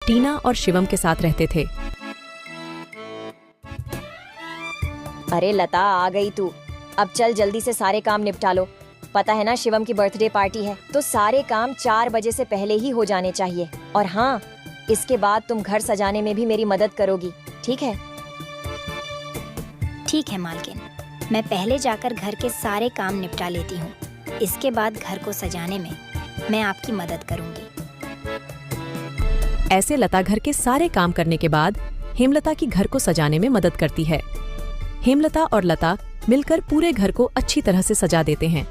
टीना और शिवम के साथ रहते थे। अरे लता, आ गई तू। अब चल जल्दी से सारे काम निपटा लो। पता है ना शिवम की बर्थडे पार्टी है, तो सारे काम 4 बजे से पहले ही हो जाने चाहिए। और हाँ, इसके बाद तुम घर सजाने में भी मेरी मदद करोगी, ठीक है? ठीक है मालकिन, मैं पहले जाकर घर के सारे काम निपटा लेती हूँ। इसके बाद घर को सजाने में मैं आपकी मदद करूँगी। ऐसे लता घर के सारे काम करने के बाद हेमलता की घर को सजाने में मदद करती है। हेमलता और लता मिलकर पूरे घर को अच्छी तरह से सजा देते हैं।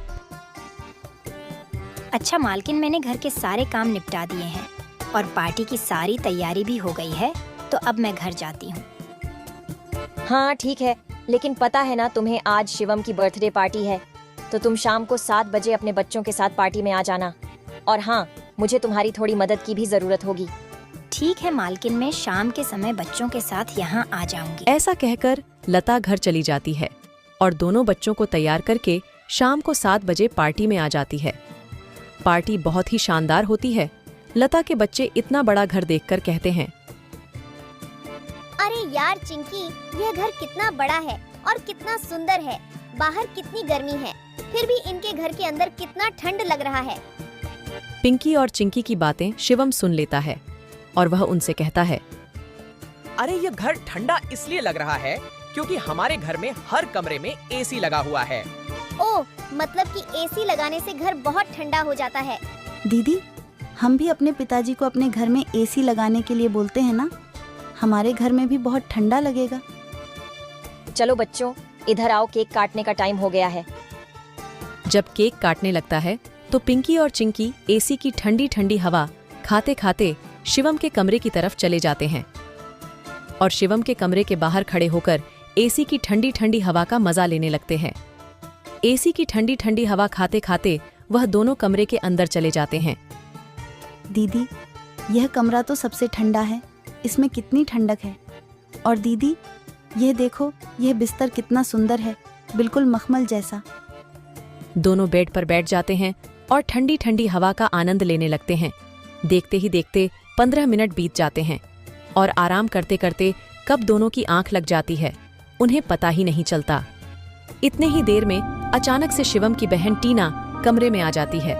अच्छा मालकिन, मैंने घर के सारे काम निपटा दिए हैं और पार्टी की सारी तैयारी भी हो गई है, तो अब मैं घर जाती हूँ। हाँ ठीक है, लेकिन पता है ना तुम्हें आज शिवम की बर्थडे पार्टी है, तो तुम शाम को 7 बजे अपने बच्चों के साथ पार्टी में आ जाना। और हाँ, मुझे तुम्हारी थोड़ी मदद की भी जरूरत होगी। ठीक है मालकिन, मैं शाम के समय बच्चों के साथ यहाँ आ जाऊंगी। ऐसा कहकर लता घर चली जाती है और दोनों बच्चों को तैयार करके शाम को 7 बजे पार्टी में आ जाती है। पार्टी बहुत ही शानदार होती है। लता के बच्चे इतना बड़ा घर देखकर कहते हैं, अरे यार चिंकी, यह घर कितना बड़ा है और कितना सुंदर है। बाहर कितनी गर्मी है, फिर भी इनके घर के अंदर कितना ठंड लग रहा है। पिंकी और चिंकी की बातें शिवम सुन लेता है और वह उनसे कहता है, अरे ये घर ठंडा इसलिए लग रहा है क्योंकि हमारे घर में हर कमरे में एसी लगा हुआ है। ओह, मतलब कि एसी लगाने से घर बहुत ठंडा हो जाता है। दीदी, हम भी अपने पिताजी को अपने घर में एसी लगाने के लिए बोलते हैं ना, हमारे घर में भी बहुत ठंडा लगेगा। चलो बच्चों, इधर आओ, केक काटने का टाइम हो गया है। जब केक काटने लगता है तो पिंकी और चिंकी एसी की ठंडी ठंडी हवा खाते खाते शिवम के कमरे की तरफ चले जाते हैं और शिवम के कमरे के बाहर खड़े होकर एसी की ठंडी ठंडी हवा का मजा लेने लगते हैं। एसी की ठंडी ठंडी हवा खाते खाते वह दोनों कमरे के अंदर चले जाते हैं। दीदी, यह कमरा तो सबसे ठंडा है, इसमें कितनी ठंडक है। और दीदी, यह देखो, यह बिस्तर कितना सुंदर है, बिल्कुल मखमल जैसा। दोनों बेड पर बैठ जाते हैं और ठंडी ठंडी हवा का आनंद लेने लगते हैं। देखते ही देखते 15 मिनट बीत जाते हैं और आराम करते करते कब दोनों की आंख लग जाती है, उन्हें पता ही नहीं चलता। इतने ही देर में अचानक से शिवम की बहन टीना कमरे में आ जाती है।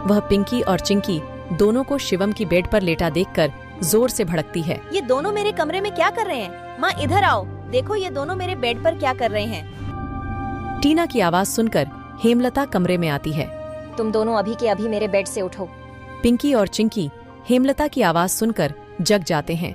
वह पिंकी और चिंकी दोनों को शिवम की बेड पर लेटा देखकर जोर से भड़कती है। ये दोनों मेरे कमरे में क्या कर रहे हैं? माँ इधर आओ, देखो ये दोनों मेरे बेड पर क्या कर रहे हैं। टीना की आवाज सुनकर हेमलता कमरे में आती है। तुम दोनों अभी के अभी मेरे बेड से उठो। पिंकी और चिंकी हेमलता की आवाज सुनकर जग जाते हैं